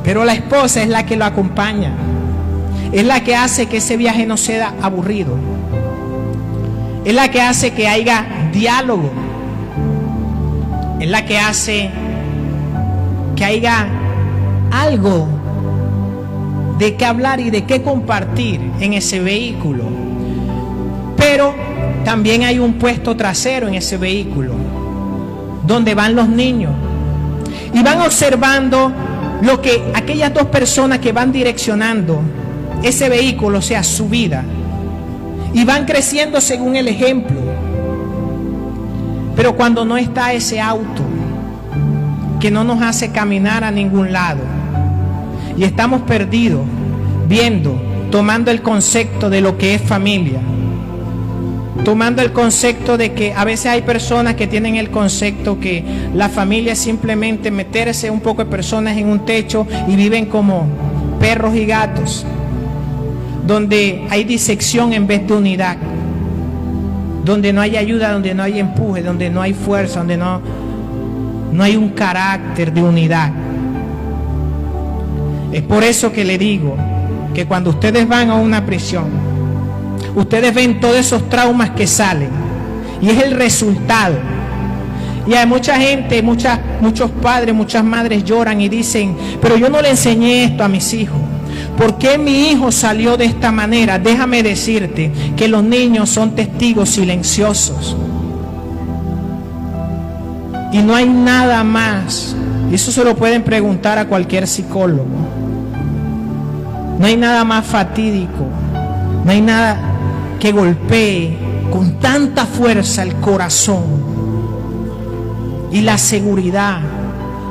pero la esposa es la que lo acompaña, es la que hace que ese viaje no sea aburrido, es la que hace que haya diálogo, es la que hace que haya algo de qué hablar y de qué compartir en ese vehículo. Pero también hay un puesto trasero en ese vehículo donde van los niños y van observando lo que aquellas 2 personas que van direccionando ese vehículo, o sea, su vida, y van creciendo según el ejemplo. Pero cuando no está ese auto que no nos hace caminar a ningún lado, y estamos perdidos viendo, tomando el concepto de lo que es familia, tomando el concepto de que a veces hay personas que tienen el concepto que la familia es simplemente meterse un poco de personas en un techo y viven como perros y gatos, donde hay disección en vez de unidad, donde no hay ayuda, donde no hay empuje, donde no hay fuerza, donde no hay un carácter de unidad. Es por eso que le digo que cuando ustedes van a una prisión, ustedes ven todos esos traumas que salen, y es el resultado. Y hay mucha gente, muchos padres, muchas madres lloran y dicen: pero yo no le enseñé esto a mis hijos. ¿Por qué mi hijo salió de esta manera? Déjame decirte que los niños son testigos silenciosos. Y no hay nada más, y eso se lo pueden preguntar a cualquier psicólogo, no hay nada más fatídico, no hay nada que golpee con tanta fuerza el corazón y la seguridad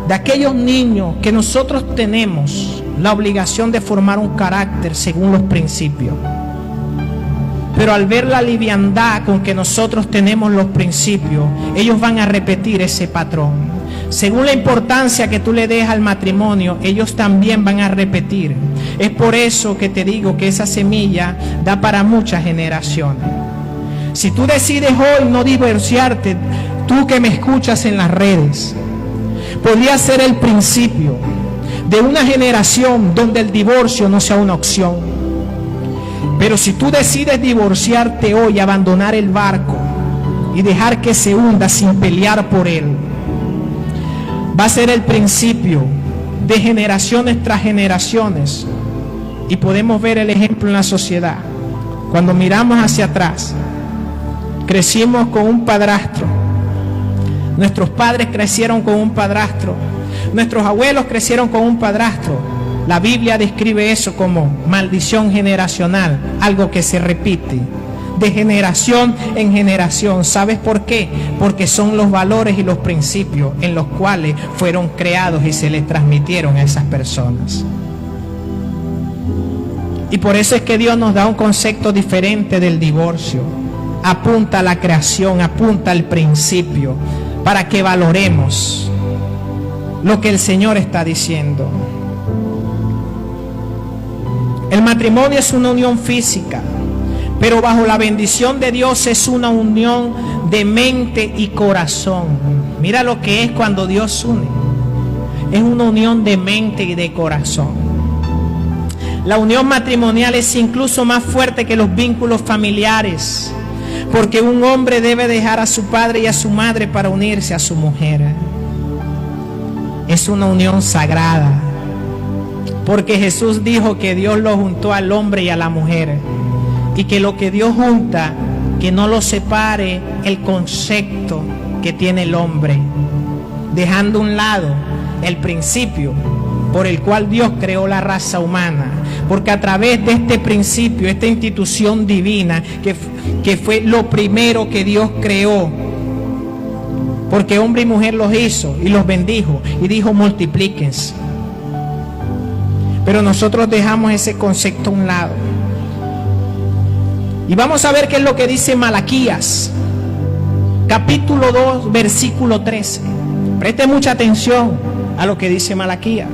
de aquellos niños que nosotros tenemos la obligación de formar un carácter según los principios. Pero al ver la liviandad con que nosotros tenemos los principios, ellos van a repetir ese patrón. Según la importancia que tú le des al matrimonio, ellos también van a repetir. Es por eso que te digo que esa semilla da para muchas generaciones. Si tú decides hoy no divorciarte, tú que me escuchas en las redes, podría ser el principio de una generación donde el divorcio no sea una opción. Pero si tú decides divorciarte hoy, abandonar el barco y dejar que se hunda sin pelear por él, va a ser el principio de generaciones tras generaciones. Y podemos ver el ejemplo en la sociedad. Cuando miramos hacia atrás, crecimos con un padrastro, nuestros padres crecieron con un padrastro, nuestros abuelos crecieron con un padrastro. La Biblia describe eso como maldición generacional, algo que se repite de generación en generación. ¿Sabes por qué? Porque son los valores y los principios en los cuales fueron creados y se les transmitieron a esas personas. Y por eso es que Dios nos da un concepto diferente del divorcio. Apunta a la creación, apunta al principio, para que valoremos lo que el Señor está diciendo. El matrimonio es una unión física, pero bajo la bendición de Dios es una unión de mente y corazón. Mira lo que es cuando Dios une. Es una unión de mente y de corazón. La unión matrimonial es incluso más fuerte que los vínculos familiares, porque un hombre debe dejar a su padre y a su madre para unirse a su mujer. Es una unión sagrada, porque Jesús dijo que Dios lo juntó al hombre y a la mujer, y que lo que Dios junta, que no lo separe el concepto que tiene el hombre, dejando a un lado el principio por el cual Dios creó la raza humana, porque a través de este principio, esta institución divina, que fue lo primero que Dios creó, porque hombre y mujer los hizo y los bendijo y dijo multiplíquense. Pero nosotros dejamos ese concepto a un lado. Y vamos a ver qué es lo que dice Malaquías, capítulo 2, versículo 13. Preste mucha atención a lo que dice Malaquías.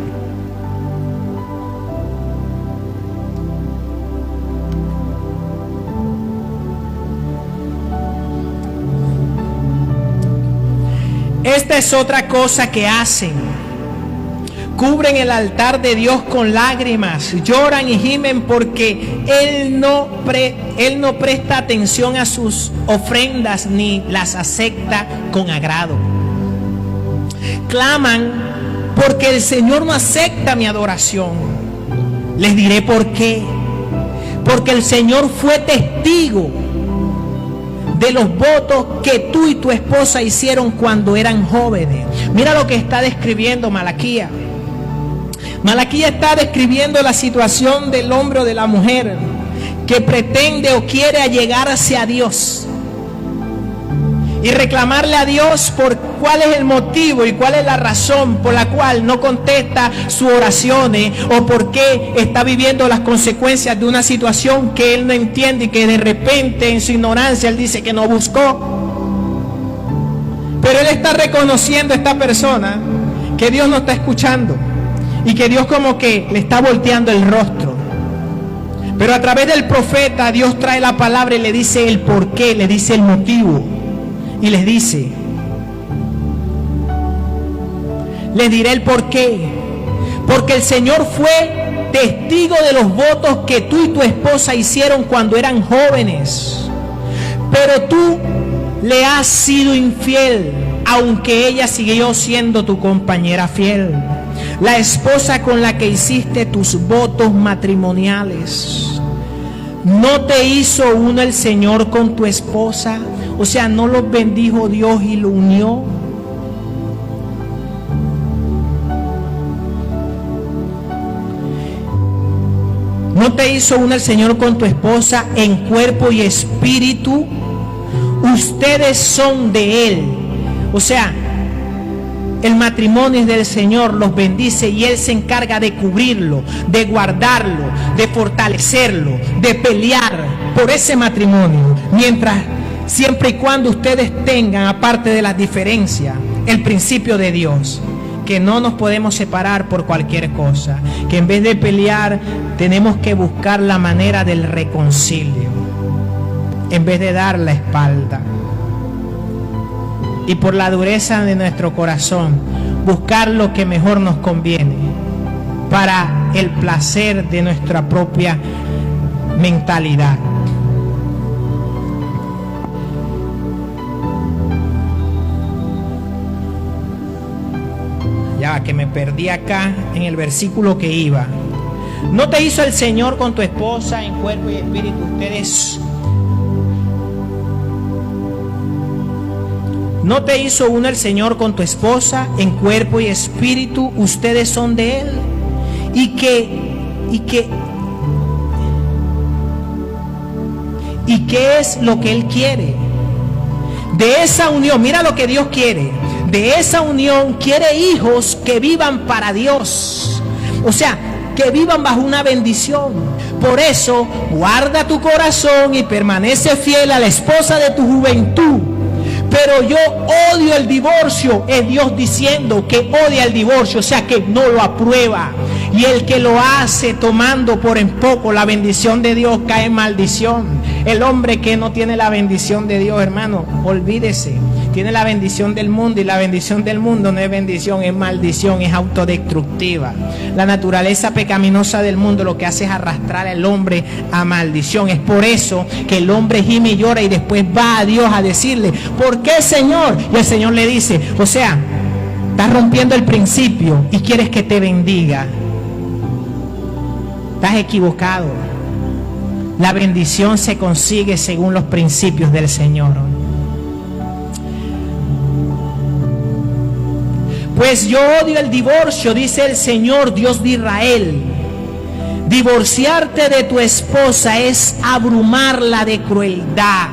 Esta es otra cosa que hacen. Cubren el altar de Dios con lágrimas, lloran y gimen porque Él no presta atención a sus ofrendas ni las acepta con agrado. Claman porque el Señor no acepta mi adoración. Les diré por qué. Porque el Señor fue testigo de los votos que tú y tu esposa hicieron cuando eran jóvenes. Mira lo que está describiendo Malaquías. Malaquías está describiendo la situación del hombre o de la mujer que pretende o quiere allegarse a Dios y reclamarle a Dios por cuál es el motivo y cuál es la razón por la cual no contesta sus oraciones, o por qué está viviendo las consecuencias de una situación que él no entiende y que de repente en su ignorancia él dice que no buscó. Pero él está reconociendo a esta persona que Dios no está escuchando y que Dios como que le está volteando el rostro. Pero a través del profeta Dios trae la palabra y le dice el porqué, le dice el motivo. Y les dice, les diré el porqué. Porque el Señor fue testigo de los votos que tú y tu esposa hicieron cuando eran jóvenes. Pero tú le has sido infiel, aunque ella siguió siendo tu compañera fiel, la esposa con la que hiciste tus votos matrimoniales. ¿No te hizo uno el Señor con tu esposa? O sea, ¿no los bendijo Dios y lo unió? ¿No te hizo uno el Señor con tu esposa en cuerpo y espíritu? Ustedes son de Él. O sea, el matrimonio es del Señor, los bendice y Él se encarga de cubrirlo, de guardarlo, de fortalecerlo, de pelear por ese matrimonio. Siempre y cuando ustedes tengan, aparte de las diferencias, el principio de Dios, que no nos podemos separar por cualquier cosa, que en vez de pelear tenemos que buscar la manera del reconcilio, en vez de dar la espalda. Y por la dureza de nuestro corazón, buscar lo que mejor nos conviene para el placer de nuestra propia mentalidad. Ya que me perdí acá en el versículo que iba. ¿No te hizo el Señor con tu esposa en cuerpo y espíritu? ¿No te hizo uno el Señor con tu esposa en cuerpo y espíritu? Ustedes son de Él. ¿Y qué es lo que Él quiere? De esa unión, mira lo que Dios quiere. De esa unión quiere hijos que vivan para Dios. O sea, que vivan bajo una bendición. Por eso, guarda tu corazón y permanece fiel a la esposa de tu juventud. Pero yo odio el divorcio. Es Dios diciendo que odia el divorcio, o sea que no lo aprueba. Y el que lo hace tomando por en poco la bendición de Dios cae en maldición. El hombre que no tiene la bendición de Dios, hermano, olvídese. Tiene la bendición del mundo, y la bendición del mundo no es bendición, es maldición, es autodestructiva. La naturaleza pecaminosa del mundo lo que hace es arrastrar al hombre a maldición. Es por eso que el hombre gime y llora y después va a Dios a decirle: ¿por qué, Señor? Y el Señor le dice: o sea, estás rompiendo el principio y quieres que te bendiga. Estás equivocado. La bendición se consigue según los principios del Señor. Pues yo odio el divorcio, dice el Señor, Dios de Israel. Divorciarte de tu esposa es abrumarla de crueldad,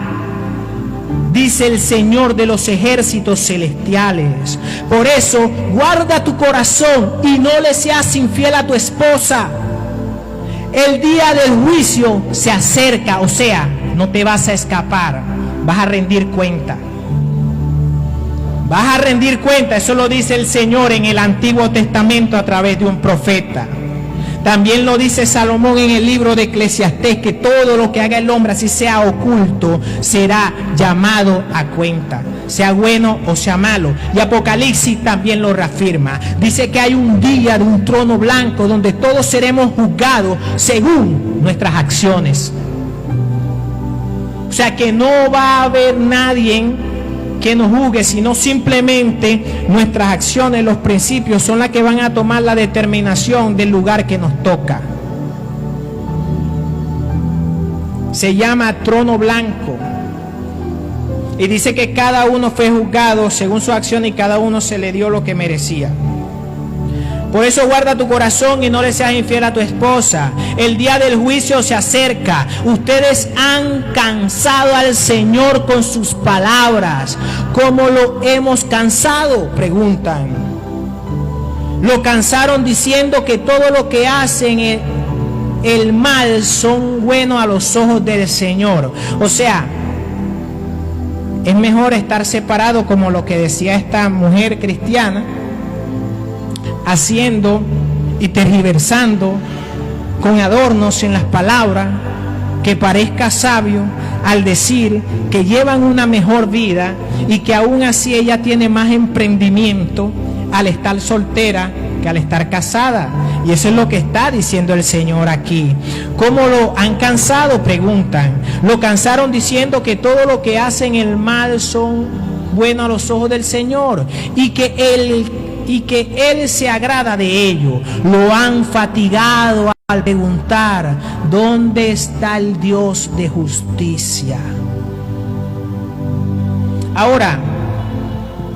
dice el Señor de los ejércitos celestiales. Por eso, guarda tu corazón y no le seas infiel a tu esposa. El día del juicio se acerca, o sea, no te vas a escapar, vas a rendir cuenta. Vas a rendir cuenta, eso lo dice el Señor en el Antiguo Testamento a través de un profeta. También lo dice Salomón en el libro de Eclesiastés, que todo lo que haga el hombre, así sea oculto, será llamado a cuenta, sea bueno o sea malo. Y Apocalipsis también lo reafirma. Dice que hay un día de un trono blanco donde todos seremos juzgados según nuestras acciones. O sea que no va a haber nadie que nos juzgue, sino simplemente nuestras acciones, los principios son las que van a tomar la determinación del lugar que nos toca. Se llama trono blanco y dice que cada uno fue juzgado según su acción y cada uno se le dio lo que merecía. Por eso guarda tu corazón y no le seas infiel a tu esposa. El día del juicio se acerca. Ustedes han cansado al Señor con sus palabras. ¿Cómo lo hemos cansado?, preguntan. Lo cansaron diciendo que todo lo que hacen el mal son buenos a los ojos del Señor. O sea, es mejor estar separado, como lo que decía esta mujer cristiana, haciendo y tergiversando con adornos en las palabras, que parezca sabio al decir que llevan una mejor vida y que aún así ella tiene más emprendimiento al estar soltera que al estar casada. Y eso es lo que está diciendo el Señor aquí. ¿Cómo lo han cansado?, preguntan. Lo cansaron diciendo que todo lo que hacen el mal son buenos a los ojos del Señor y que Él se agrada de ello. Lo han fatigado al preguntar: ¿dónde está el Dios de justicia? Ahora,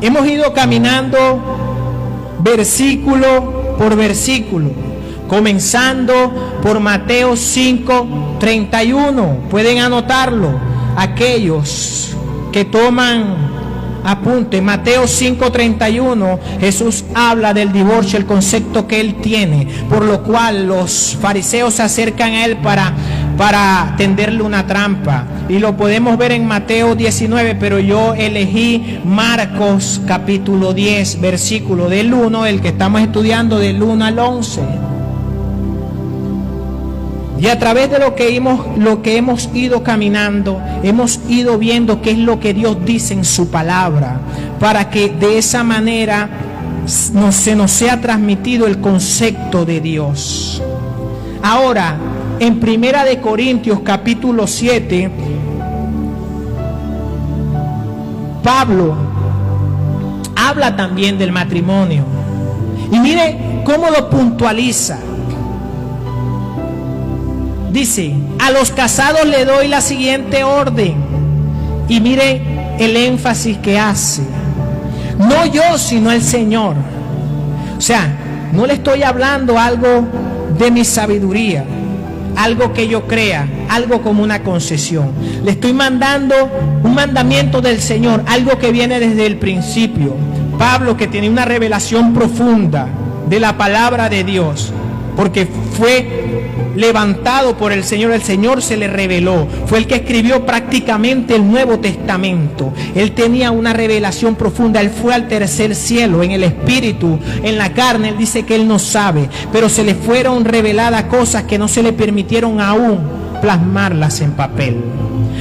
hemos ido caminando versículo por versículo, comenzando por Mateo 5:31. Pueden anotarlo aquellos que toman apunte. Mateo 5:31, Jesús habla del divorcio, el concepto que él tiene, por lo cual los fariseos se acercan a él para tenderle una trampa. Y lo podemos ver en Mateo 19, pero yo elegí Marcos capítulo 10, versículo del 1, el que estamos estudiando, del 1 al 11. Y a través de lo que hemos ido caminando, hemos ido viendo qué es lo que Dios dice en su palabra, para que de esa manera se nos sea transmitido el concepto de Dios. Ahora, en Primera de Corintios capítulo 7, Pablo habla también del matrimonio. Y mire cómo lo puntualiza. Dice: a los casados le doy la siguiente orden. Y mire el énfasis que hace: no yo, sino el Señor. O sea, no le estoy hablando algo de mi sabiduría, algo que yo crea, algo como una concesión. Le estoy mandando un mandamiento del Señor, algo que viene desde el principio. Pablo, que tiene una revelación profunda de la palabra de Dios, porque fue levantado por el Señor se le reveló, fue el que escribió prácticamente el Nuevo Testamento. Él tenía una revelación profunda, él fue al tercer cielo, en el espíritu, en la carne, él dice que él no sabe, pero se le fueron reveladas cosas que no se le permitieron aún plasmarlas en papel.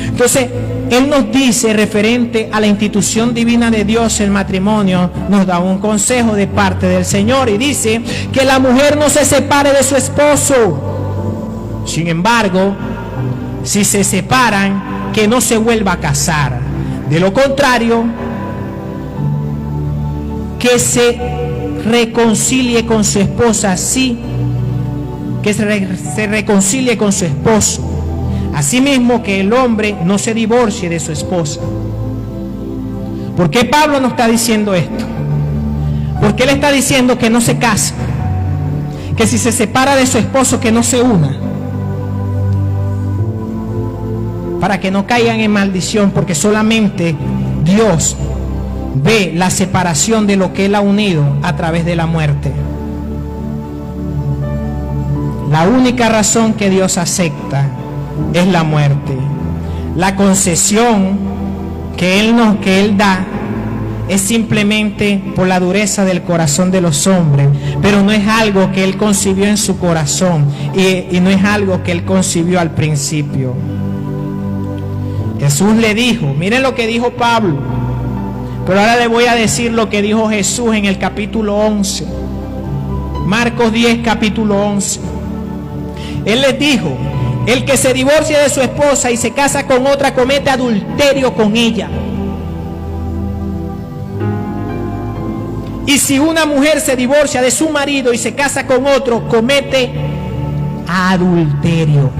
Entonces, él nos dice, referente a la institución divina de Dios, el matrimonio, nos da un consejo de parte del Señor y dice que la mujer no se separe de su esposo. Sin embargo, si se separan, que no se vuelva a casar. De lo contrario, que se reconcilie con su esposa, sí, que se reconcilie con su esposo. Asimismo, que el hombre no se divorcie de su esposa. ¿Por qué Pablo nos está diciendo esto? Porque él está diciendo que no se case, que si se separa de su esposo, que no se una, para que no caigan en maldición, porque solamente Dios ve la separación de lo que Él ha unido a través de la muerte. La única razón que Dios acepta es la muerte. La concesión que Él da es simplemente por la dureza del corazón de los hombres, pero no es algo que Él concibió en su corazón y no es algo que Él concibió al principio. Jesús le dijo, miren lo que dijo Pablo, pero ahora le voy a decir lo que dijo Jesús en el capítulo 11, Marcos 10, capítulo 11. Él les dijo, el que se divorcia de su esposa y se casa con otra comete adulterio con ella. Y si una mujer se divorcia de su marido y se casa con otro, comete adulterio.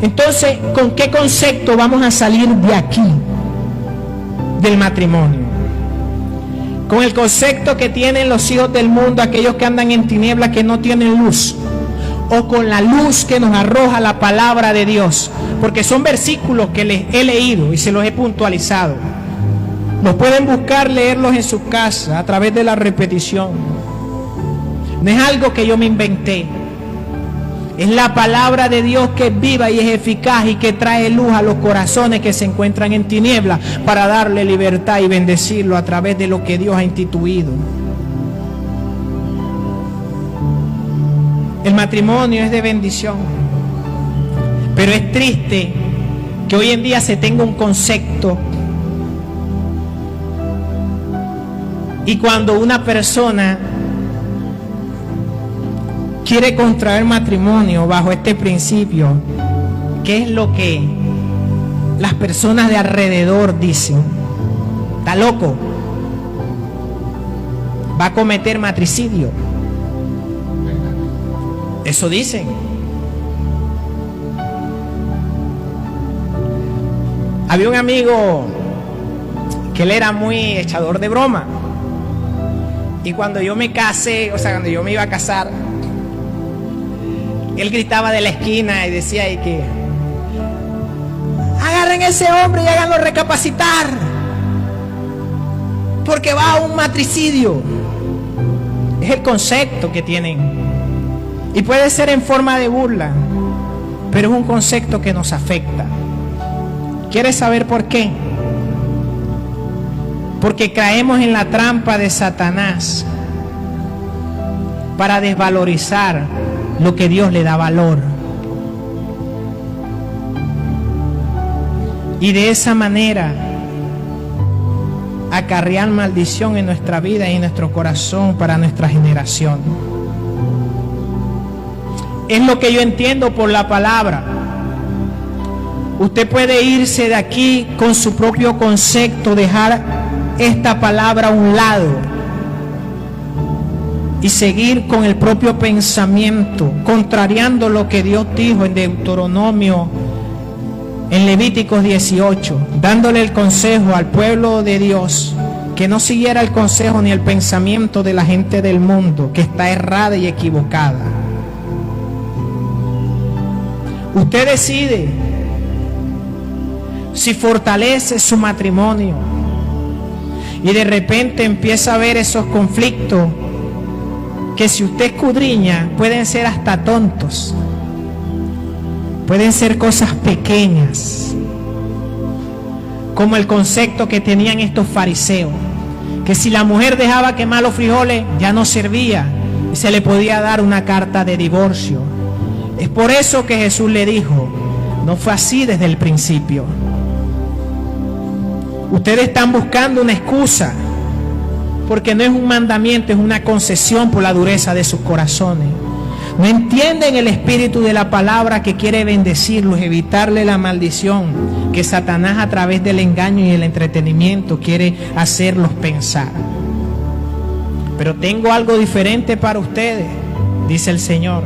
Entonces, ¿con qué concepto vamos a salir de aquí, del matrimonio? Con el concepto que tienen los hijos del mundo, aquellos que andan en tinieblas, que no tienen luz, o con la luz que nos arroja la palabra de Dios, porque son versículos que les he leído y se los he puntualizado. Los pueden buscar, leerlos en sus casas a través de la repetición. No es algo que yo me inventé. Es la palabra de Dios que es viva y es eficaz y que trae luz a los corazones que se encuentran en tinieblas para darle libertad y bendecirlo a través de lo que Dios ha instituido. El matrimonio es de bendición, pero es triste que hoy en día se tenga un concepto y cuando una persona quiere contraer matrimonio bajo este principio, ¿qué es lo que las personas de alrededor dicen? Está loco, va a cometer matricidio. Eso dicen. Había un amigo que él era muy echador de broma, y cuando yo me casé, o sea, cuando yo me iba a casar, él gritaba de la esquina y decía y que agarren a ese hombre y háganlo recapacitar, porque va a un matricidio. Es el concepto que tienen, y puede ser en forma de burla, pero es un concepto que nos afecta. ¿Quieres saber por qué? Porque caemos en la trampa de Satanás para desvalorizar lo que Dios le da valor. Y de esa manera acarrear maldición en nuestra vida y en nuestro corazón para nuestra generación. Es lo que yo entiendo por la palabra. Usted puede irse de aquí con su propio concepto, dejar esta palabra a un lado y seguir con el propio pensamiento, contrariando lo que Dios dijo en Deuteronomio, en Levíticos 18, dándole el consejo al pueblo de Dios que no siguiera el consejo ni el pensamiento de la gente del mundo, que está errada y equivocada. Usted decide si fortalece su matrimonio y de repente empieza a ver esos conflictos que si usted escudriña pueden ser hasta tontos, pueden ser cosas pequeñas, como el concepto que tenían estos fariseos, que si la mujer dejaba quemar los frijoles ya no servía y se le podía dar una carta de divorcio. Es por eso que Jesús le dijo, no fue así desde el principio. Ustedes están buscando una excusa, porque no es un mandamiento, es una concesión por la dureza de sus corazones. No entienden el espíritu de la palabra que quiere bendecirlos, evitarle la maldición que Satanás a través del engaño y el entretenimiento quiere hacerlos pensar. Pero tengo algo diferente para ustedes, dice el Señor.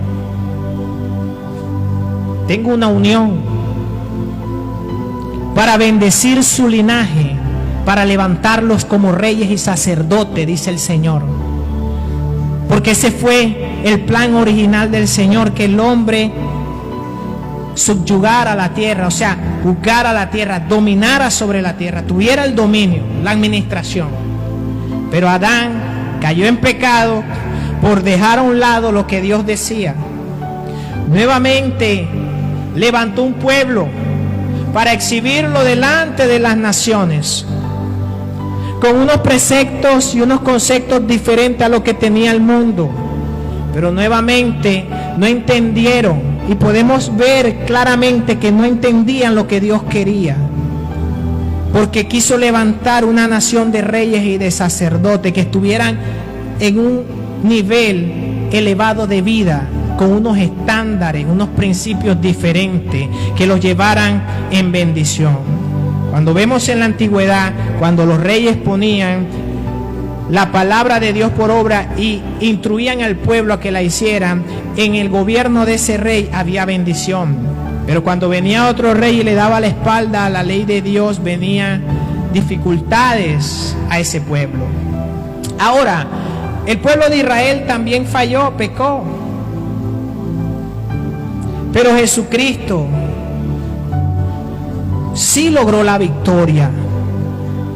Tengo una unión para bendecir su linaje, para levantarlos como reyes y sacerdotes, dice el Señor. Porque ese fue el plan original del Señor, que el hombre subyugara la tierra, o sea, juzgara la tierra, dominara sobre la tierra, tuviera el dominio, la administración. Pero Adán cayó en pecado por dejar a un lado lo que Dios decía. Nuevamente levantó un pueblo para exhibirlo delante de las naciones, con unos preceptos y unos conceptos diferentes a lo que tenía el mundo. Pero nuevamente no entendieron, y podemos ver claramente que no entendían lo que Dios quería, porque quiso levantar una nación de reyes y de sacerdotes que estuvieran en un nivel elevado de vida, con unos estándares, unos principios diferentes que los llevaran en bendición. Cuando vemos en la antigüedad, cuando los reyes ponían la palabra de Dios por obra y instruían al pueblo a que la hicieran, en el gobierno de ese rey había bendición. Pero cuando venía otro rey y le daba la espalda a la ley de Dios, venían dificultades a ese pueblo. Ahora, el pueblo de Israel también falló, pecó. Pero Jesucristo sí logró la victoria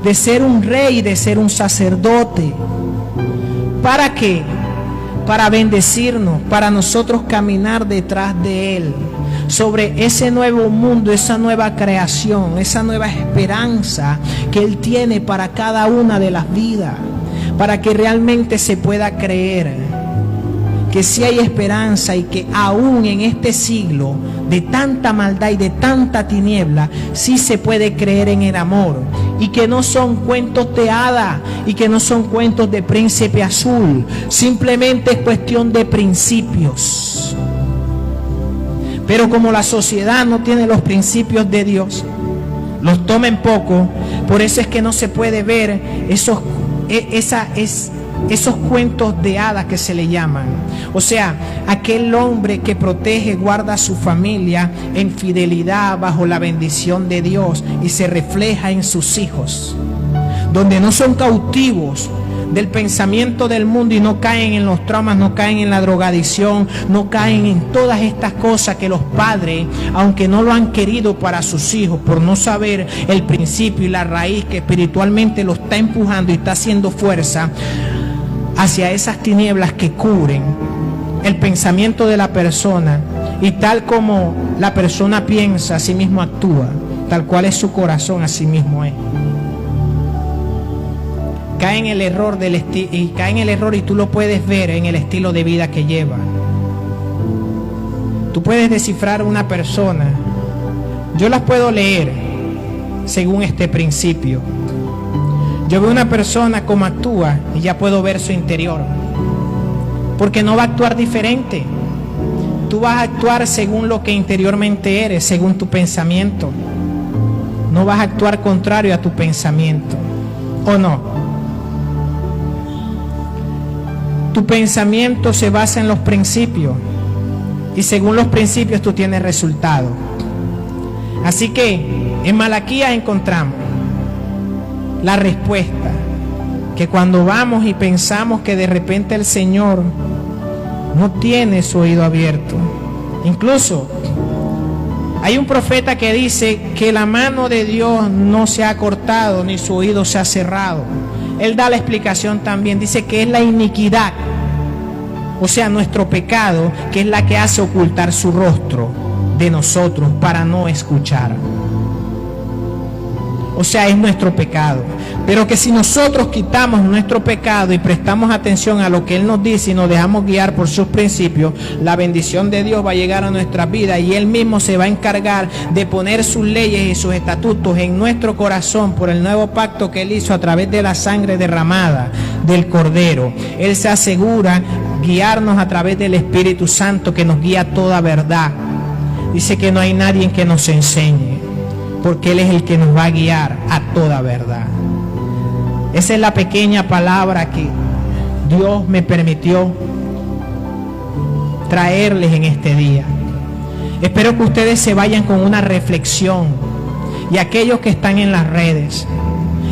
de ser un rey, de ser un sacerdote. ¿Para qué? Para bendecirnos, para nosotros caminar detrás de Él, sobre ese nuevo mundo, esa nueva creación, esa nueva esperanza que Él tiene para cada una de las vidas, para que realmente se pueda creer que sí hay esperanza y que aún en este siglo de tanta maldad y de tanta tiniebla, sí se puede creer en el amor, y que no son cuentos de hadas y que no son cuentos de príncipe azul, simplemente es cuestión de principios. Pero como la sociedad no tiene los principios de Dios, los toma en poco, por eso es que no se puede ver esos cuentos de hadas que se le llaman. O sea, aquel hombre que protege, guarda a su familia en fidelidad bajo la bendición de Dios y se refleja en sus hijos, donde no son cautivos del pensamiento del mundo y no caen en los traumas, no caen en la drogadicción, no caen en todas estas cosas que los padres, aunque no lo han querido para sus hijos, por no saber el principio y la raíz que espiritualmente lo está empujando y está haciendo fuerza hacia esas tinieblas que cubren el pensamiento de la persona, y tal como la persona piensa, así mismo actúa, tal cual es su corazón, así mismo es. Cae en el error y tú lo puedes ver en el estilo de vida que lleva. Tú puedes descifrar a una persona. Yo las puedo leer según este principio. Yo veo una persona cómo actúa y ya puedo ver su interior, porque no va a actuar diferente. Tú vas a actuar según lo que interiormente eres, según tu pensamiento. No vas a actuar contrario a tu pensamiento, ¿o no? Tu pensamiento se basa en los principios, y según los principios tú tienes resultados. Así que en Malaquías encontramos la respuesta, que cuando vamos y pensamos que de repente el Señor no tiene su oído abierto. Incluso hay un profeta que dice que la mano de Dios no se ha cortado ni su oído se ha cerrado. Él da la explicación también, dice que es la iniquidad, o sea, nuestro pecado, que es la que hace ocultar su rostro de nosotros para no escuchar. O sea, es nuestro pecado. Pero que si nosotros quitamos nuestro pecado y prestamos atención a lo que Él nos dice y nos dejamos guiar por sus principios, la bendición de Dios va a llegar a nuestras vidas y Él mismo se va a encargar de poner sus leyes y sus estatutos en nuestro corazón por el nuevo pacto que Él hizo a través de la sangre derramada del Cordero. Él se asegura guiarnos a través del Espíritu Santo que nos guía a toda verdad. Dice que no hay nadie que nos enseñe, porque Él es el que nos va a guiar a toda verdad. Esa es la pequeña palabra que Dios me permitió traerles en este día. Espero que ustedes se vayan con una reflexión, y aquellos que están en las redes,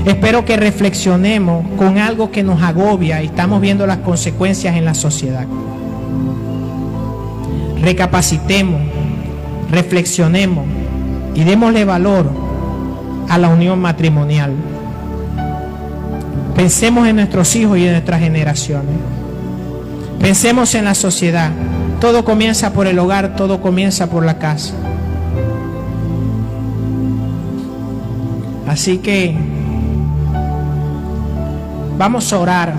espero que reflexionemos con algo que nos agobia y estamos viendo las consecuencias en la sociedad. Recapacitemos, reflexionemos y démosle valor a la unión matrimonial. Pensemos en nuestros hijos y en nuestras generaciones. Pensemos en la sociedad. Todo comienza por el hogar, todo comienza por la casa. Así que vamos a orar.